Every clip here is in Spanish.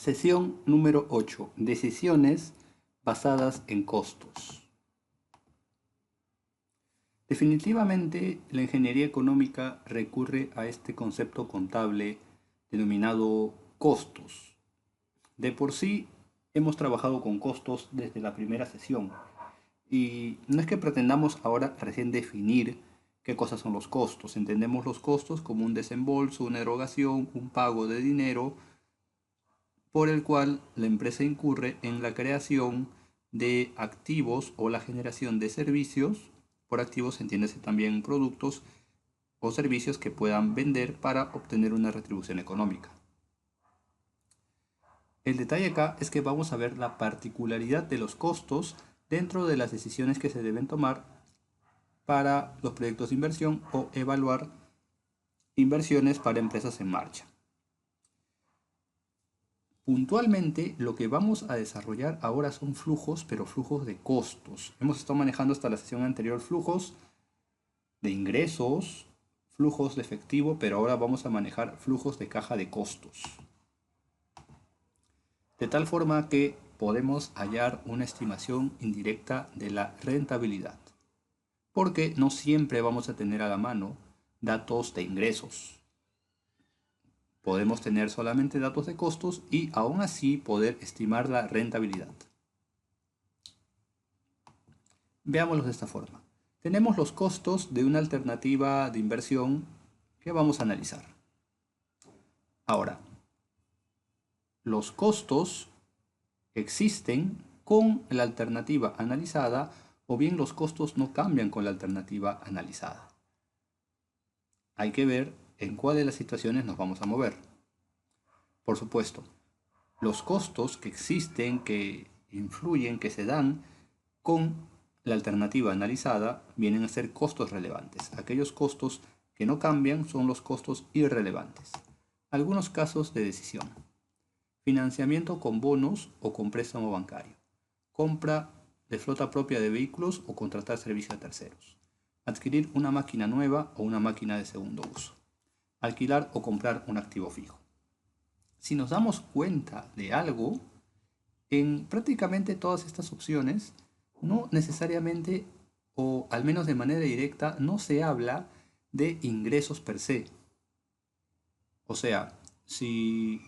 Sesión número 8. Decisiones basadas en costos. Definitivamente, la ingeniería económica recurre a este concepto contable denominado costos. De por sí, hemos trabajado con costos desde la primera sesión y no es que pretendamos ahora recién definir qué cosas son los costos. Entendemos los costos como un desembolso, una erogación, un pago de dinero por el cual la empresa incurre en la creación de activos o la generación de servicios. Por activos entiéndase también productos o servicios que puedan vender para obtener una retribución económica. El detalle acá es que vamos a ver la particularidad de los costos dentro de las decisiones que se deben tomar para los proyectos de inversión o evaluar inversiones para empresas en marcha. Puntualmente, lo que vamos a desarrollar ahora son flujos, pero flujos de costos. Hemos estado manejando hasta la sesión anterior flujos de ingresos, flujos de efectivo, pero ahora vamos a manejar flujos de caja de costos. De tal forma que podemos hallar una estimación indirecta de la rentabilidad, porque no siempre vamos a tener a la mano datos de ingresos. Podemos tener solamente datos de costos y aún así poder estimar la rentabilidad. Veámoslos de esta forma. Tenemos los costos de una alternativa de inversión que vamos a analizar. Ahora, los costos existen con la alternativa analizada o bien los costos no cambian con la alternativa analizada. Hay que ver en cuál de las situaciones nos vamos a mover. Por supuesto, los costos que existen, que influyen, que se dan con la alternativa analizada, vienen a ser costos relevantes. Aquellos costos que no cambian son los costos irrelevantes. Algunos casos de decisión: financiamiento con bonos o con préstamo bancario, compra de flota propia de vehículos o contratar servicio a terceros, adquirir una máquina nueva o una máquina de segundo uso, alquilar o comprar un activo fijo. Si nos damos cuenta de algo, en prácticamente todas estas opciones, no necesariamente, o al menos de manera directa, no se habla de ingresos per se. O sea, si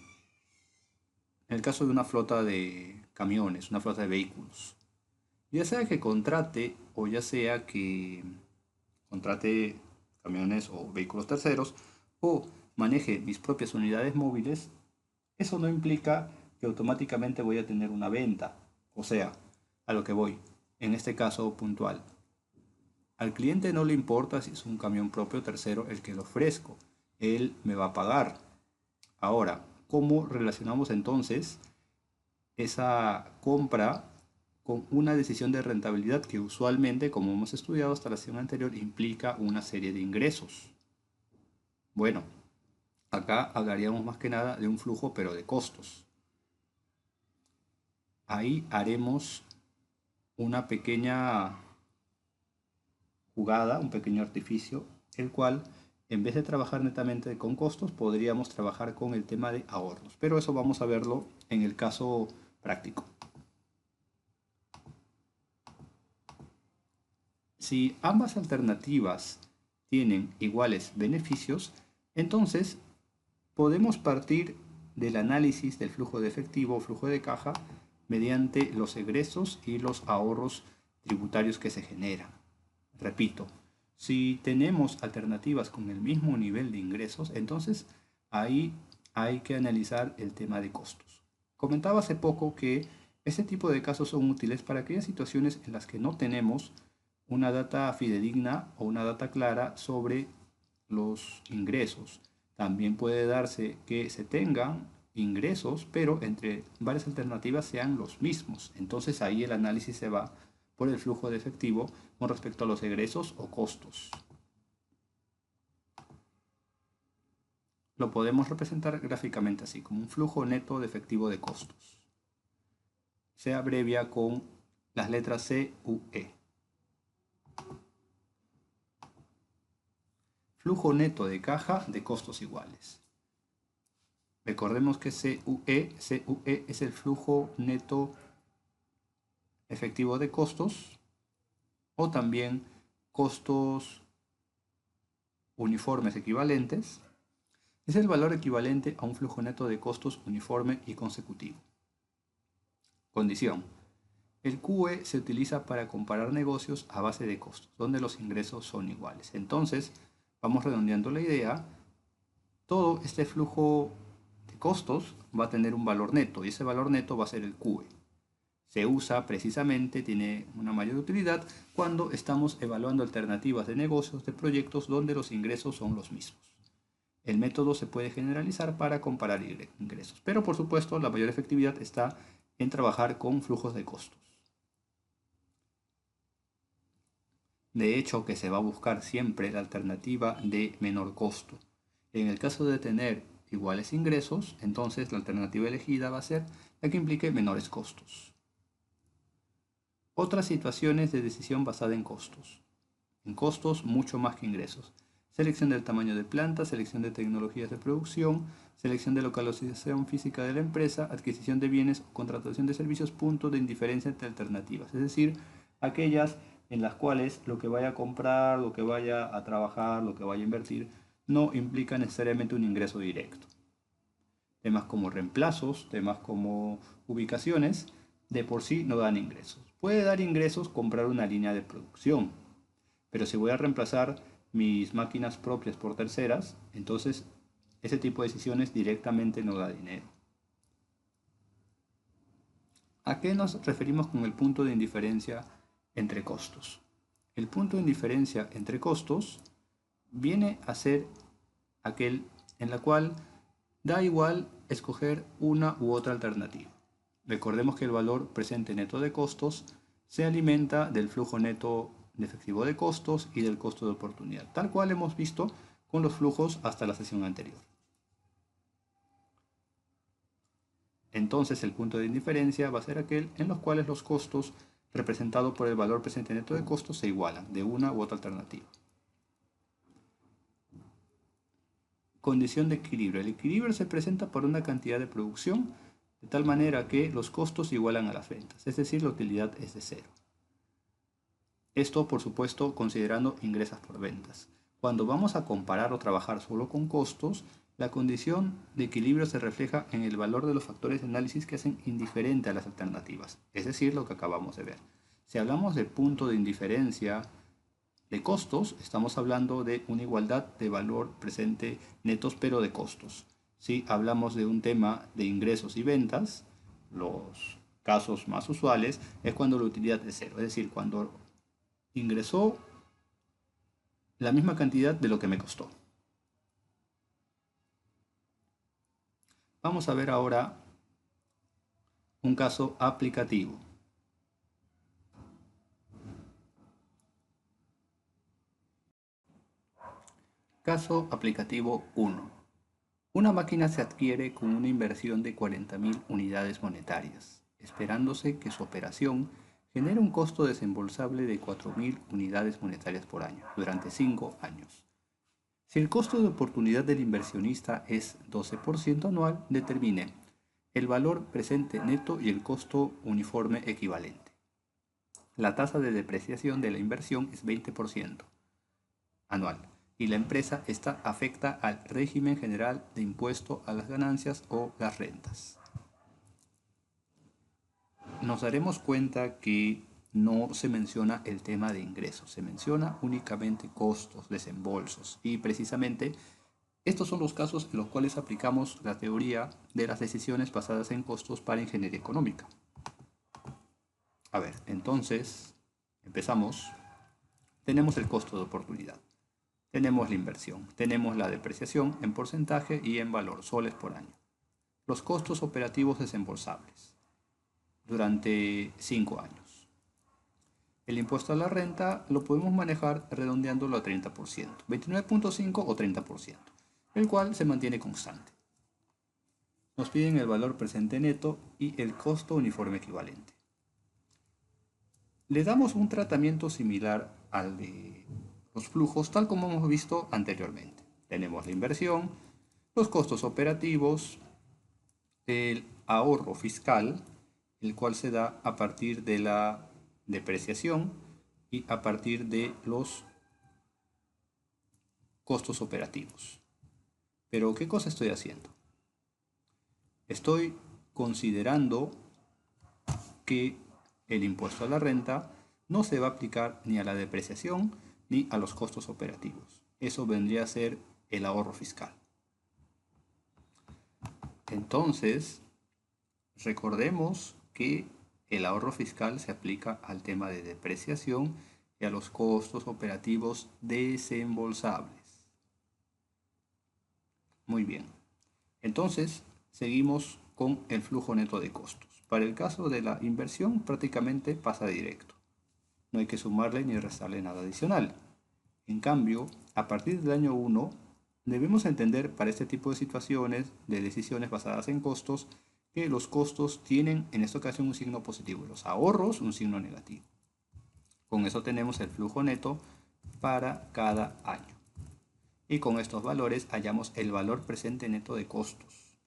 en el caso de una flota de camiones, una flota de vehículos, ya sea que contrate o ya sea que contrate camiones o vehículos terceros o maneje mis propias unidades móviles, eso no implica que automáticamente voy a tener una venta. O sea, a lo que voy, en este caso puntual. Al cliente no le importa si es un camión propio o tercero el que lo ofrezco. Él me va a pagar. Ahora, ¿cómo relacionamos entonces esa compra con una decisión de rentabilidad que usualmente, como hemos estudiado hasta la sesión anterior, implica una serie de ingresos? Bueno, acá hablaríamos más que nada de un flujo, pero de costos. Ahí haremos una pequeña jugada, un pequeño artificio, el cual en vez de trabajar netamente con costos, podríamos trabajar con el tema de ahorros. Pero eso vamos a verlo en el caso práctico. Si ambas alternativas tienen iguales beneficios, entonces podemos partir del análisis del flujo de efectivo o flujo de caja mediante los egresos y los ahorros tributarios que se generan. Repito, si tenemos alternativas con el mismo nivel de ingresos, entonces ahí hay que analizar el tema de costos. Comentaba hace poco que este tipo de casos son útiles para aquellas situaciones en las que no tenemos una data fidedigna o una data clara sobre los ingresos. También puede darse que se tengan ingresos, pero entre varias alternativas sean los mismos. Entonces ahí el análisis se va por el flujo de efectivo con respecto a los egresos o costos. Lo podemos representar gráficamente así, como un flujo neto de efectivo de costos. Se abrevia con las letras CUE. Flujo neto de caja de costos iguales. Recordemos que CUE es el flujo neto efectivo de costos o también costos uniformes equivalentes. Es el valor equivalente a un flujo neto de costos uniforme y consecutivo. Condición. El QE se utiliza para comparar negocios a base de costos, donde los ingresos son iguales. Entonces, vamos redondeando la idea. Todo este flujo de costos va a tener un valor neto y ese valor neto va a ser el QE. Se usa precisamente, tiene una mayor utilidad cuando estamos evaluando alternativas de negocios, de proyectos donde los ingresos son los mismos. El método se puede generalizar para comparar ingresos, pero por supuesto la mayor efectividad está en trabajar con flujos de costos. De hecho, que se va a buscar siempre la alternativa de menor costo. En el caso de tener iguales ingresos, entonces la alternativa elegida va a ser la que implique menores costos. Otras situaciones de decisión basada en costos. En costos mucho más que ingresos. Selección del tamaño de planta, selección de tecnologías de producción, selección de localización física de la empresa, adquisición de bienes o contratación de servicios, punto de indiferencia entre alternativas. Es decir, aquellas en las cuales lo que vaya a comprar, lo que vaya a trabajar, lo que vaya a invertir, no implica necesariamente un ingreso directo. Temas como reemplazos, temas como ubicaciones, de por sí no dan ingresos. Puede dar ingresos comprar una línea de producción, pero si voy a reemplazar mis máquinas propias por terceras, entonces ese tipo de decisiones directamente no da dinero. ¿A qué nos referimos con el punto de indiferencia entre costos? El punto de indiferencia entre costos viene a ser aquel en la cual da igual escoger una u otra alternativa. Recordemos que el valor presente neto de costos se alimenta del flujo neto de efectivo de costos y del costo de oportunidad, tal cual hemos visto con los flujos hasta la sesión anterior. Entonces el punto de indiferencia va a ser aquel en los cuales los costos representados por el valor presente neto de costos se igualan de una u otra alternativa. Condición de equilibrio. El equilibrio se presenta por una cantidad de producción de tal manera que los costos igualan a las ventas, es decir, la utilidad es de cero. Esto, por supuesto, considerando ingresos por ventas. Cuando vamos a comparar o trabajar solo con costos, la condición de equilibrio se refleja en el valor de los factores de análisis que hacen indiferente a las alternativas, es decir, lo que acabamos de ver. Si hablamos de punto de indiferencia de costos, estamos hablando de una igualdad de valor presente netos, pero de costos. Si hablamos de un tema de ingresos y ventas, los casos más usuales es cuando la utilidad es cero, es decir, cuando ingresó la misma cantidad de lo que me costó. Vamos a ver ahora un caso aplicativo. Caso aplicativo 1. Una máquina se adquiere con una inversión de 40.000 unidades monetarias, esperándose que su operación genere un costo desembolsable de 4.000 unidades monetarias por año, durante 5 años. Si el costo de oportunidad del inversionista es 12% anual, determine el valor presente neto y el costo uniforme equivalente. La tasa de depreciación de la inversión es 20% anual y la empresa está afecta al régimen general de impuesto a las ganancias o las rentas. Nos daremos cuenta que no se menciona el tema de ingresos, se menciona únicamente costos, desembolsos y precisamente estos son los casos en los cuales aplicamos la teoría de las decisiones basadas en costos para ingeniería económica. A ver, entonces empezamos. Tenemos el costo de oportunidad, tenemos la inversión, tenemos la depreciación en porcentaje y en valor, soles por año. Los costos operativos desembolsables durante 5 años. El impuesto a la renta lo podemos manejar redondeándolo a 30%, 29.5 o 30%, el cual se mantiene constante. Nos piden el valor presente neto y el costo uniforme equivalente. Le damos un tratamiento similar al de los flujos, tal como hemos visto anteriormente. Tenemos la inversión, los costos operativos, el ahorro fiscal, el cual se da a partir de la depreciación y a partir de los costos operativos. Pero, ¿qué cosa estoy haciendo? Estoy considerando que el impuesto a la renta no se va a aplicar ni a la depreciación ni a los costos operativos. Eso vendría a ser el ahorro fiscal. Entonces, recordemos que el ahorro fiscal se aplica al tema de depreciación y a los costos operativos desembolsables. Muy bien. Entonces, seguimos con el flujo neto de costos. Para el caso de la inversión, prácticamente pasa directo. No hay que sumarle ni restarle nada adicional. En cambio, a partir del año 1, debemos entender para este tipo de situaciones, de decisiones basadas en costos, que los costos tienen en esta ocasión un signo positivo y los ahorros un signo negativo. Con eso tenemos el flujo neto para cada año. Y con estos valores hallamos el valor presente neto de costos.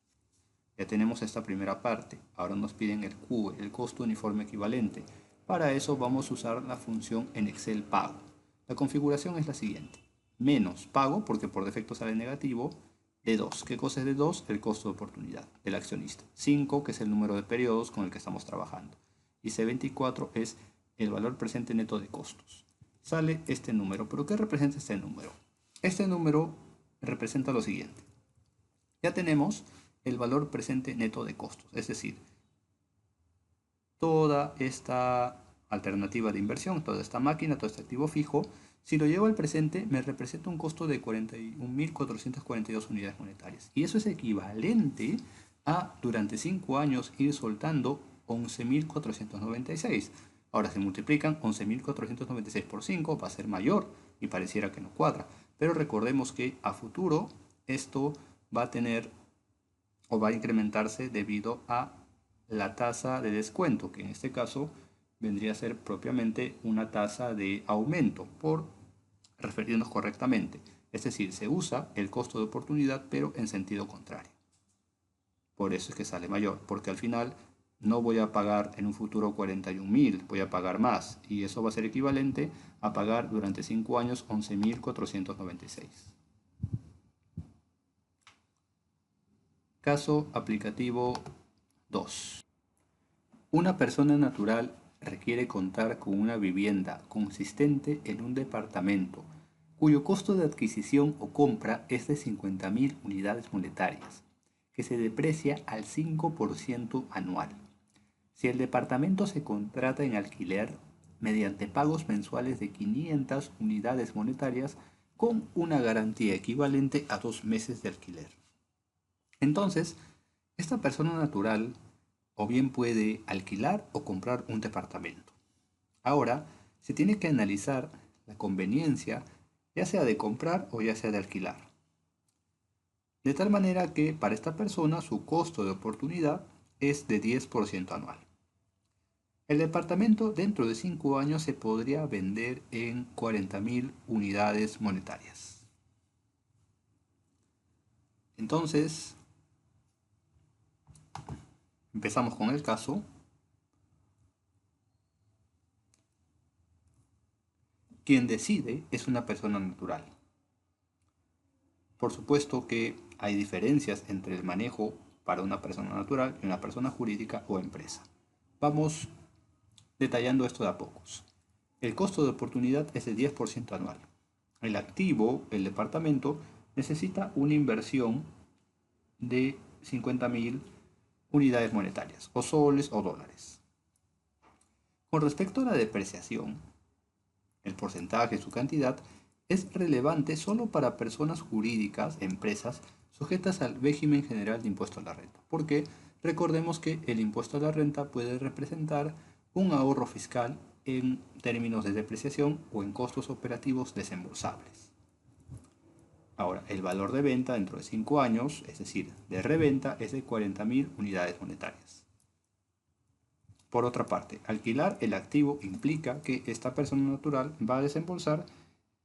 Ya tenemos esta primera parte. Ahora nos piden el Q, el costo uniforme equivalente. Para eso vamos a usar la función en Excel pago. La configuración es la siguiente. Menos pago, porque por defecto sale negativo, de 2. ¿Qué cosa es de 2? El costo de oportunidad del accionista. 5, que es el número de periodos con el que estamos trabajando. Y C24 es el valor presente neto de costos. Sale este número. ¿Pero qué representa este número? Este número representa lo siguiente. Ya tenemos el valor presente neto de costos, es decir, toda esta alternativa de inversión, toda esta máquina, todo este activo fijo, si lo llevo al presente me representa un costo de 41.442 unidades monetarias. Y eso es equivalente a durante 5 años ir soltando 11.496. Ahora se multiplican 11.496 por 5, va a ser mayor y pareciera que no cuadra. Pero recordemos que a futuro esto va a tener o va a incrementarse debido a la tasa de descuento, que en este caso vendría a ser propiamente una tasa de aumento, por referirnos correctamente. Es decir, se usa el costo de oportunidad, pero en sentido contrario. Por eso es que sale mayor, porque al final no voy a pagar en un futuro 41.000, voy a pagar más, y eso va a ser equivalente a pagar durante 5 años 11.496. Caso aplicativo 2. Una persona natural requiere contar con una vivienda consistente en un departamento cuyo costo de adquisición o compra es de 50.000 unidades monetarias, que se deprecia al 5% anual. Si el departamento se contrata en alquiler mediante pagos mensuales de 500 unidades monetarias con una garantía equivalente a 2 meses de alquiler. Entonces, esta persona natural o bien puede alquilar o comprar un departamento. Ahora, se tiene que analizar la conveniencia, ya sea de comprar o ya sea de alquilar. De tal manera que para esta persona su costo de oportunidad es de 10% anual. El departamento dentro de 5 años se podría vender en 40.000 unidades monetarias. Entonces, empezamos con el caso. Quien decide es una persona natural. Por supuesto que hay diferencias entre el manejo para una persona natural y una persona jurídica o empresa. Vamos detallando esto de a pocos. El costo de oportunidad es de 10% anual. El activo, el departamento, necesita una inversión de 50.000 unidades monetarias, o soles o dólares. Con respecto a la depreciación, el porcentaje, su cantidad, es relevante solo para personas jurídicas, empresas, sujetas al régimen general de impuesto a la renta. Porque recordemos que el impuesto a la renta puede representar un ahorro fiscal en términos de depreciación o en costos operativos desembolsables. Ahora, el valor de venta dentro de 5 años, es decir, de reventa, es de 40.000 unidades monetarias. Por otra parte, alquilar el activo implica que esta persona natural va a desembolsar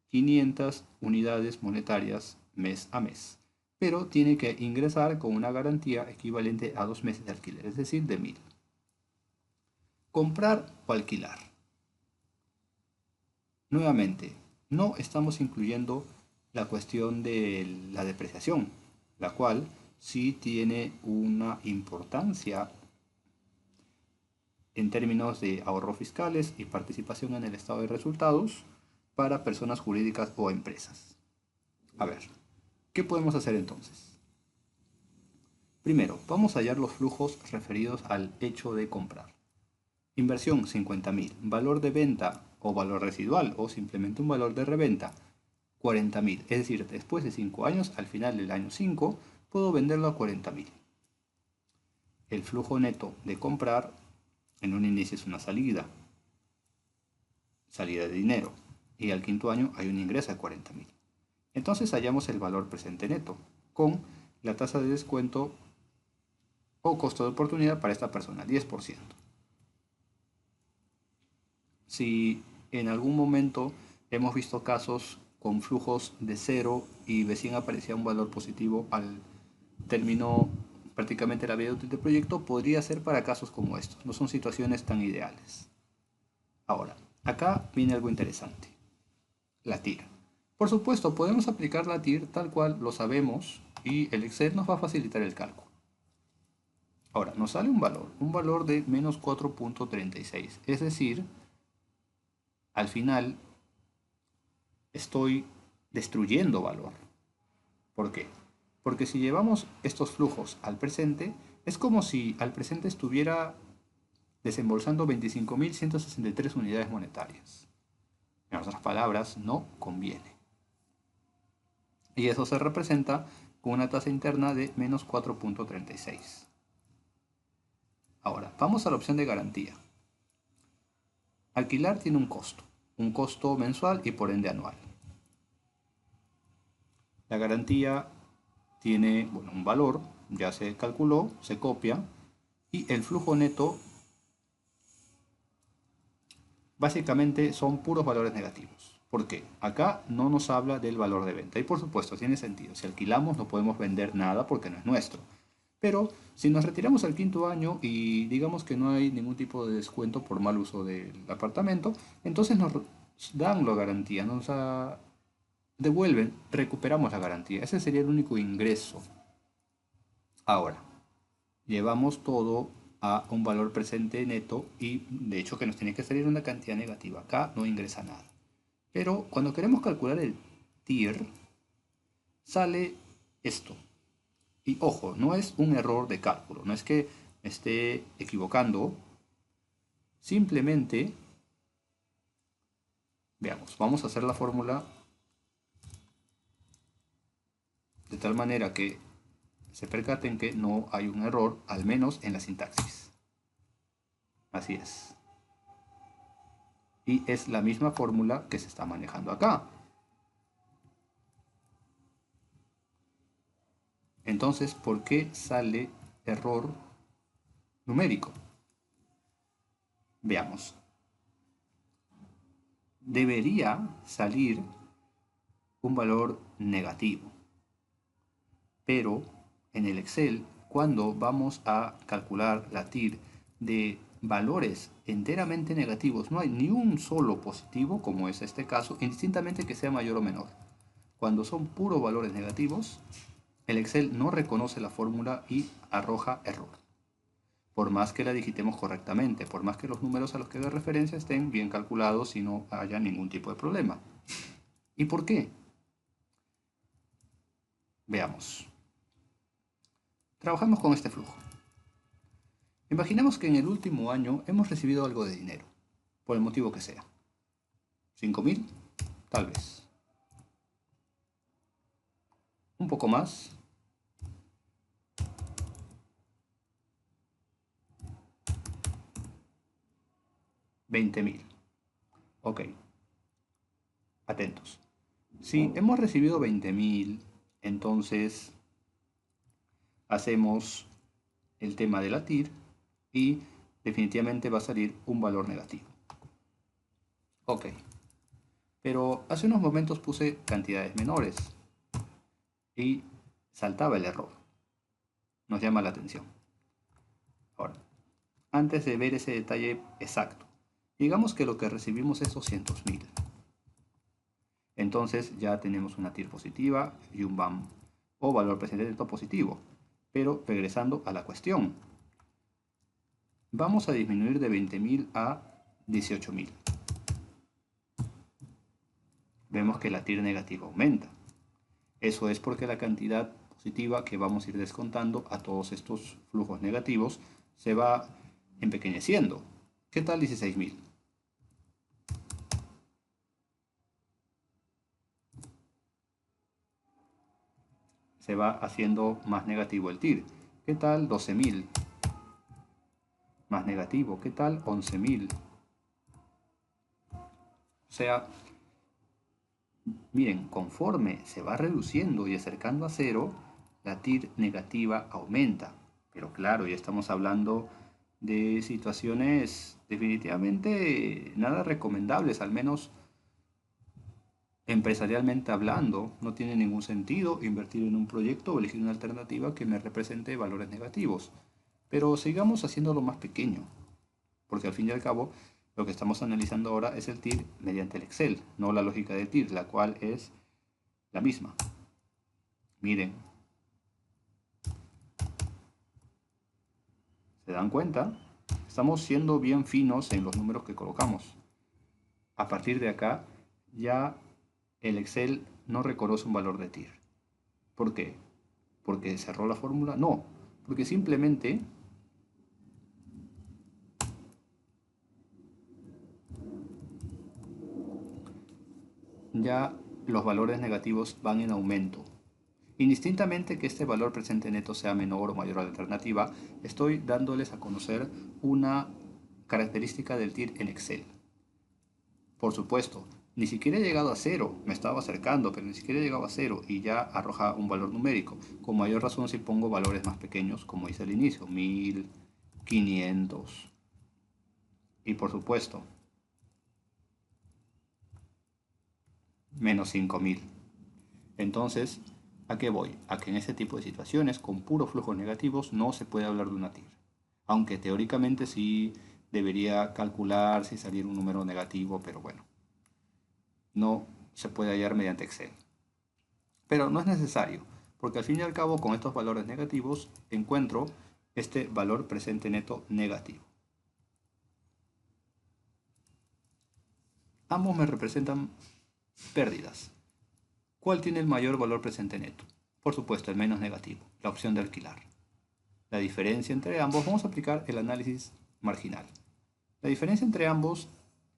500 unidades monetarias mes a mes. pero tiene que ingresar con una garantía equivalente a 2 meses de alquiler, es decir, de 1000. Comprar o alquilar. Nuevamente, no estamos incluyendo la cuestión de la depreciación, la cual sí tiene una importancia en términos de ahorros fiscales y participación en el estado de resultados para personas jurídicas o empresas. A ver, ¿qué podemos hacer entonces? Primero, vamos a hallar los flujos referidos al hecho de comprar. Inversión 50.000, valor de venta o valor residual o simplemente un valor de reventa 40.000, es decir, después de 5 años, al final del año 5, puedo venderlo a 40.000. El flujo neto de comprar en un inicio es una salida de dinero, y al quinto año hay un ingreso de 40.000. Entonces hallamos el valor presente neto con la tasa de descuento o costo de oportunidad para esta persona, 10%. Si en algún momento hemos visto casos con flujos de cero y recién aparecía un valor positivo al término prácticamente la vida útil del proyecto, podría ser para casos como estos. No son situaciones tan ideales. Ahora, acá viene algo interesante. La TIR. Por supuesto, podemos aplicar la TIR tal cual lo sabemos y el Excel nos va a facilitar el cálculo. Ahora, nos sale un valor de menos 4.36. Es decir, al final estoy destruyendo valor. ¿Por qué? Porque si llevamos estos flujos al presente, es como si al presente estuviera desembolsando 25.163 unidades monetarias. En otras palabras, no conviene. Y eso se representa con una tasa interna de menos 4.36. Ahora, vamos a la opción de garantía. Alquilar tiene un costo mensual y por ende anual. La garantía tiene un valor, ya se calculó, se copia, y el flujo neto básicamente son puros valores negativos. ¿Por qué? Acá no nos habla del valor de venta. Y por supuesto, tiene sentido. Si alquilamos no podemos vender nada porque no es nuestro. Pero si nos retiramos al quinto año y digamos que no hay ningún tipo de descuento por mal uso del apartamento, entonces nos dan la garantía, nos devuelven, recuperamos la garantía. Ese sería el único ingreso. Ahora, llevamos todo a un valor presente neto y de hecho que nos tiene que salir una cantidad negativa. Acá no ingresa nada. Pero cuando queremos calcular el TIR, sale esto. Y ojo, no es un error de cálculo, no es que me esté equivocando. Simplemente, veamos, vamos a hacer la fórmula de tal manera que se percaten que no hay un error, al menos en la sintaxis. Así es. Y es la misma fórmula que se está manejando acá. Entonces, ¿por qué sale error numérico? Veamos. Debería salir un valor negativo. Pero en el Excel, cuando vamos a calcular la TIR de valores enteramente negativos, no hay ni un solo positivo, como es este caso, indistintamente que sea mayor o menor. Cuando son puros valores negativos, el Excel no reconoce la fórmula y arroja error. Por más que la digitemos correctamente, por más que los números a los que haga referencia estén bien calculados y no haya ningún tipo de problema. ¿Y por qué? Veamos. Trabajamos con este flujo. Imaginemos que en el último año hemos recibido algo de dinero, por el motivo que sea. 5.000, tal vez. Un poco más. 20.000. Ok. Atentos. Si hemos recibido 20.000, entonces hacemos el tema de la TIR y definitivamente va a salir un valor negativo. Ok. Pero hace unos momentos puse cantidades menores y saltaba el error. Nos llama la atención. Ahora, antes de ver ese detalle exacto, digamos que lo que recibimos es 200.000. Entonces ya tenemos una TIR positiva y un VAM o valor presente neto positivo. Pero regresando a la cuestión, vamos a disminuir de 20.000 a 18.000. Vemos que la TIR negativa aumenta. Eso es porque la cantidad positiva que vamos a ir descontando a todos estos flujos negativos se va empequeñeciendo. ¿Qué tal 16.000? Se va haciendo más negativo el TIR. ¿Qué tal 12.000? Más negativo. ¿Qué tal 11.000? O sea, miren, conforme se va reduciendo y acercando a cero, la TIR negativa aumenta. Pero claro, ya estamos hablando de situaciones definitivamente nada recomendables, al menos empresarialmente hablando. No tiene ningún sentido invertir en un proyecto o elegir una alternativa que me represente valores negativos. Pero sigamos haciéndolo más pequeño, porque al fin y al cabo lo que estamos analizando ahora es el TIR mediante el Excel, no la lógica de TIR, la cual es la misma. Miren, ¿se dan cuenta? Estamos siendo bien finos en los números que colocamos. A partir de acá, ya el Excel no reconoce un valor de TIR. ¿Por qué? ¿Porque cerró la fórmula? No, porque simplemente ya los valores negativos van en aumento. Indistintamente que este valor presente neto sea menor o mayor a la alternativa, estoy dándoles a conocer una característica del TIR en Excel. Por supuesto, ni siquiera he llegado a cero, me estaba acercando, pero ni siquiera he llegado a cero y ya arroja un valor numérico. Con mayor razón si pongo valores más pequeños, como hice al inicio, 1000, 500 y por supuesto, menos 5000. Entonces, ¿a qué voy? A que en este tipo de situaciones, con puros flujos negativos, no se puede hablar de una TIR. Aunque teóricamente sí debería calcular si salir un número negativo, pero bueno, no se puede hallar mediante Excel. Pero no es necesario, porque al fin y al cabo con estos valores negativos encuentro este valor presente neto negativo. Ambos me representan pérdidas. ¿Cuál tiene el mayor valor presente neto? Por supuesto, el menos negativo, la opción de alquilar. La diferencia entre ambos, vamos a aplicar el análisis marginal. La diferencia entre ambos,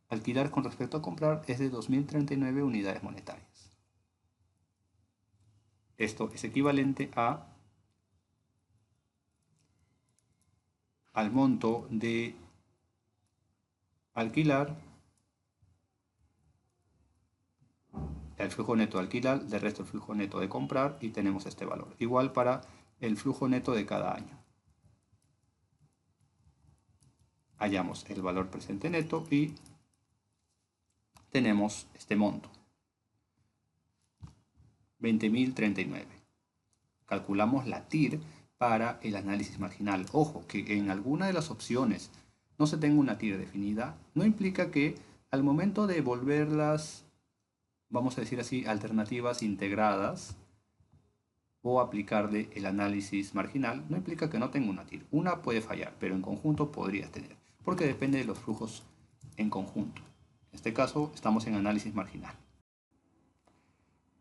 alquilar con respecto a comprar, es de 2039 unidades monetarias. Esto es equivalente al monto de alquilar, el flujo neto de alquilar, del resto el flujo neto de comprar y tenemos este valor. Igual para el flujo neto de cada año. Hallamos el valor presente neto y tenemos este monto. 20.039. Calculamos la TIR para el análisis marginal. Ojo, que en alguna de las opciones no se tenga una TIR definida, no implica que al momento de volverlas, vamos a decir así, alternativas integradas o aplicarle el análisis marginal, no implica que no tenga una TIR. Una puede fallar, pero en conjunto podría tener, porque depende de los flujos en conjunto. En este caso estamos en análisis marginal.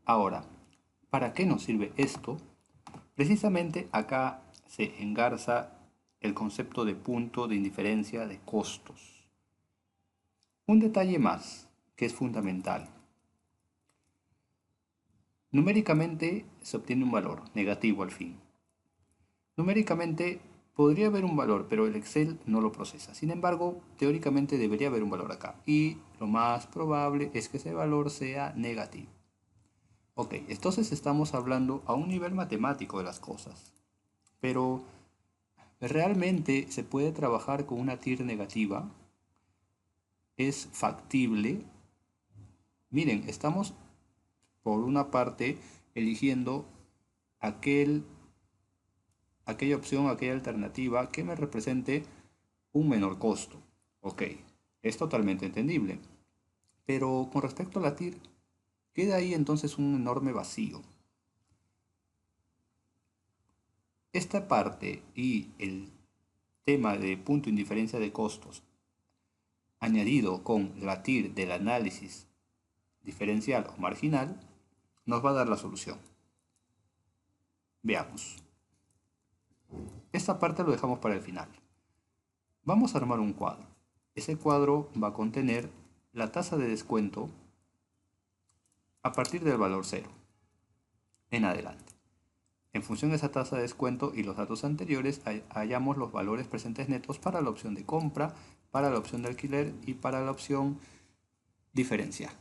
Ahora, ¿para qué nos sirve esto? Precisamente acá se engarza el concepto de punto de indiferencia de costos. Un detalle más que es fundamental. Numéricamente se obtiene un valor negativo al fin. Numéricamente podría haber un valor, pero el Excel no lo procesa. Sin embargo, teóricamente debería haber un valor acá. Y lo más probable es que ese valor sea negativo. Ok, entonces estamos hablando a un nivel matemático de las cosas. Pero ¿realmente se puede trabajar con una TIR negativa? ¿Es factible? Miren, estamos por una parte eligiendo aquella opción, aquella alternativa que me represente un menor costo. Ok, es totalmente entendible. Pero con respecto a la TIR, queda ahí entonces un enorme vacío. Esta parte y el tema de punto de indiferencia de costos, añadido con la TIR del análisis diferencial o marginal, nos va a dar la solución. Veamos. Esta parte lo dejamos para el final. Vamos a armar un cuadro. Ese cuadro va a contener la tasa de descuento a partir del valor 0 en adelante. En función de esa tasa de descuento y los datos anteriores, hallamos los valores presentes netos para la opción de compra, para la opción de alquiler y para la opción diferencial.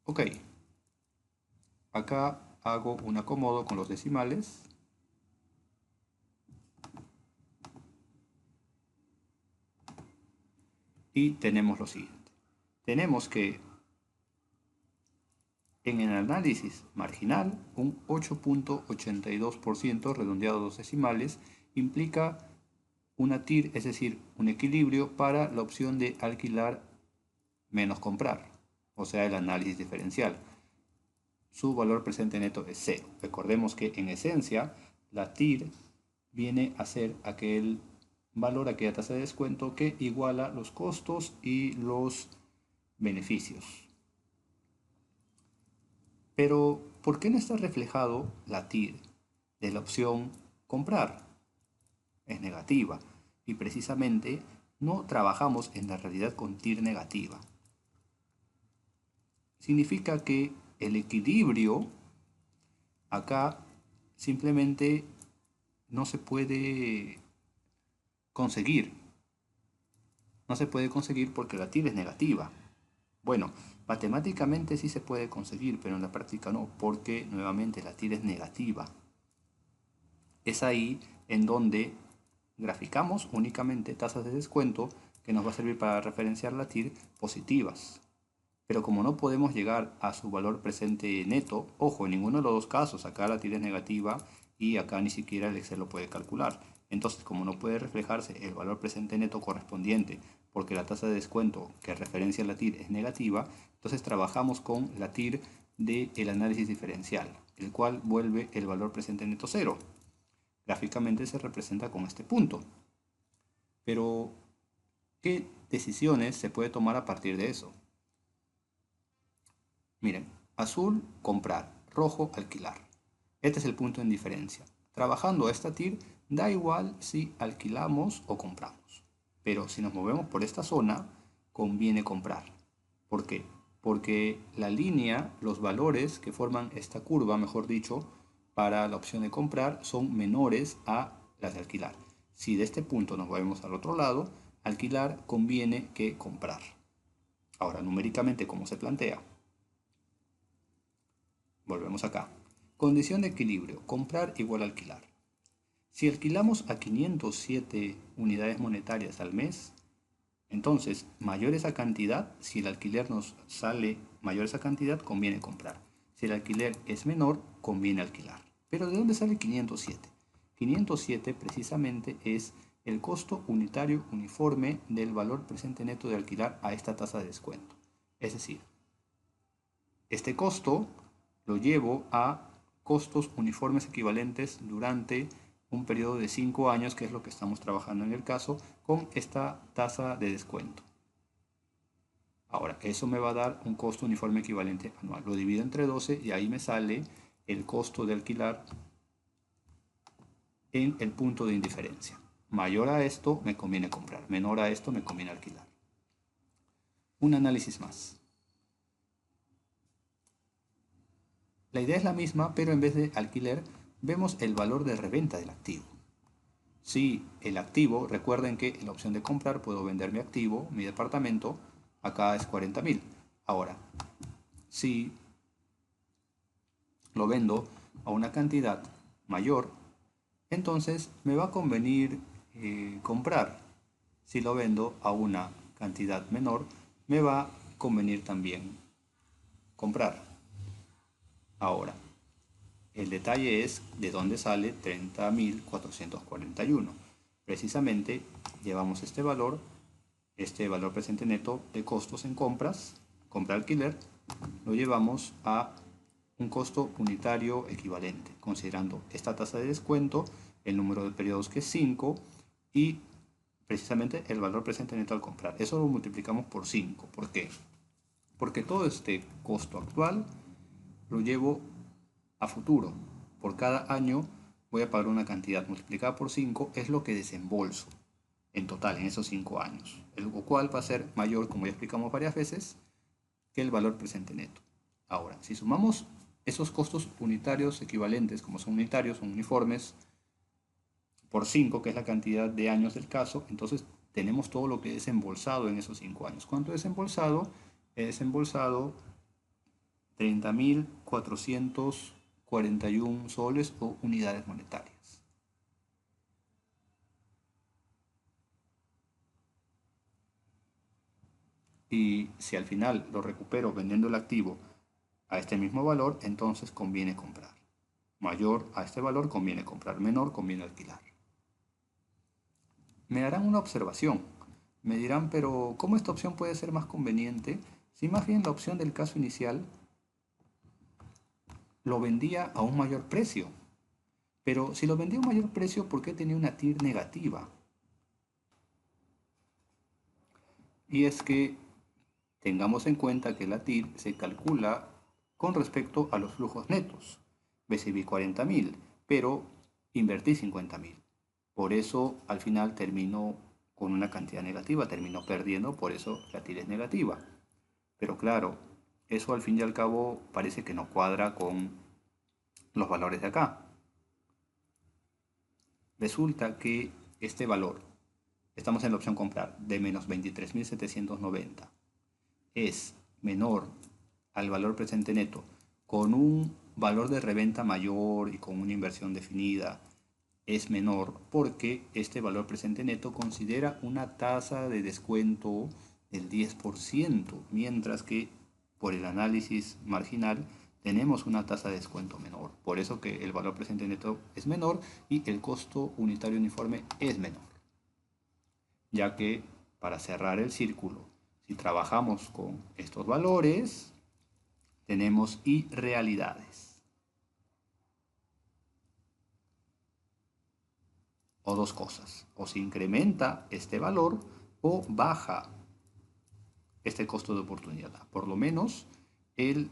Ok, acá hago un acomodo con los decimales. Y tenemos lo siguiente. Tenemos que en el análisis marginal, un 8.82% redondeado a dos decimales implica una TIR, es decir, un equilibrio para la opción de alquilar menos comprar, o sea, el análisis diferencial. Su valor presente neto es 0. Recordemos que en esencia la TIR viene a ser aquel valor, aquella tasa de descuento que iguala los costos y los beneficios. Pero, ¿por qué no está reflejado la TIR de la opción comprar? Es negativa y precisamente no trabajamos en la realidad con TIR negativa. Significa que el equilibrio acá simplemente no se puede conseguir. No se puede conseguir porque la TIR es negativa. Bueno, matemáticamente sí se puede conseguir, pero en la práctica no, porque nuevamente la TIR es negativa. Es ahí en donde graficamos únicamente tasas de descuento que nos va a servir para referenciar la TIR positivas. Pero como no podemos llegar a su valor presente neto, ojo, en ninguno de los dos casos, acá la TIR es negativa y acá ni siquiera el Excel lo puede calcular. Entonces, como no puede reflejarse el valor presente neto correspondiente, porque la tasa de descuento que referencia la TIR es negativa, entonces trabajamos con la TIR del análisis diferencial, el cual vuelve el valor presente neto 0. Gráficamente se representa con este punto. Pero, ¿qué decisiones se puede tomar a partir de eso? Miren, azul, comprar, rojo, alquilar. Este es el punto en diferencia. Trabajando esta TIR, da igual si alquilamos o compramos. Pero si nos movemos por esta zona, conviene comprar. ¿Por qué? Porque la línea, los valores que forman esta curva, mejor dicho, para la opción de comprar son menores a las de alquilar. Si de este punto nos movemos al otro lado, alquilar conviene que comprar. Ahora, numéricamente, ¿cómo se plantea? Volvemos acá. Condición de equilibrio, comprar igual a alquilar. Si alquilamos a 507 unidades monetarias al mes, entonces mayor esa cantidad, si el alquiler nos sale mayor esa cantidad, conviene comprar. Si el alquiler es menor, conviene alquilar. Pero ¿de dónde sale 507? 507 precisamente es el costo unitario uniforme del valor presente neto de alquilar a esta tasa de descuento. Es decir, este costo lo llevo a costos uniformes equivalentes durante un periodo de 5 años, que es lo que estamos trabajando en el caso, con esta tasa de descuento. Ahora, eso me va a dar un costo uniforme equivalente anual. Lo divido entre 12 y ahí me sale el costo de alquilar en el punto de indiferencia. Mayor a esto me conviene comprar, menor a esto me conviene alquilar. Un análisis más. La idea es la misma, pero en vez de alquiler, vemos el valor de reventa del activo. Si el activo, recuerden que en la opción de comprar puedo vender mi activo, mi departamento, acá es 40.000. Ahora, si lo vendo a una cantidad mayor, entonces me va a convenir comprar. Si lo vendo a una cantidad menor, me va a convenir también comprar. Ahora, El detalle es de dónde sale 30.441. Precisamente llevamos este valor presente neto de costos en compras, compra-alquiler, lo llevamos a un costo unitario equivalente, considerando esta tasa de descuento, el número de periodos que es 5 y precisamente el valor presente neto al comprar. Eso lo multiplicamos por 5. ¿Por qué? Porque todo este costo actual lo llevo a futuro. Por cada año voy a pagar una cantidad multiplicada por 5, es lo que desembolso en total en esos 5 años, lo cual va a ser mayor, como ya explicamos varias veces, que el valor presente neto. Ahora, si sumamos esos costos unitarios equivalentes, como son unitarios, son uniformes, por 5, que es la cantidad de años del caso, entonces tenemos todo lo que he desembolsado en esos 5 años. ¿Cuánto he desembolsado? He desembolsado 30.441 soles o unidades monetarias. Y si al final lo recupero vendiendo el activo a este mismo valor, entonces conviene comprar. Mayor a este valor conviene comprar, menor conviene alquilar. Me harán una observación. Me dirán, pero ¿cómo esta opción puede ser más conveniente si más bien la opción del caso inicial lo vendía a un mayor precio? Pero si lo vendía a un mayor precio, ¿por qué tenía una TIR negativa? Y es que tengamos en cuenta que la TIR se calcula con respecto a los flujos netos. Recibí 40.000, pero invertí 50.000. Por eso al final termino con una cantidad negativa, termino perdiendo, por eso la TIR es negativa. Pero claro, eso al fin y al cabo parece que no cuadra con los valores de acá. Resulta que este valor, estamos en la opción comprar, de menos 23.790, es menor al valor presente neto con un valor de reventa mayor y con una inversión definida, es menor porque este valor presente neto considera una tasa de descuento del 10%, mientras que por el análisis marginal tenemos una tasa de descuento menor. Por eso que el valor presente neto es menor y el costo unitario uniforme es menor. Ya que, para cerrar el círculo, si trabajamos con estos valores, tenemos irrealidades. O dos cosas, o se incrementa este valor o baja este costo de oportunidad, por lo menos el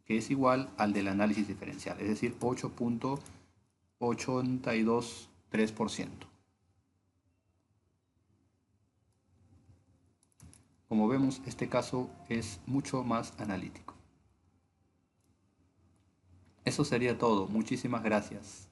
que es igual al del análisis diferencial, es decir, 8.823%. Como vemos, este caso es mucho más analítico. Eso sería todo. Muchísimas gracias.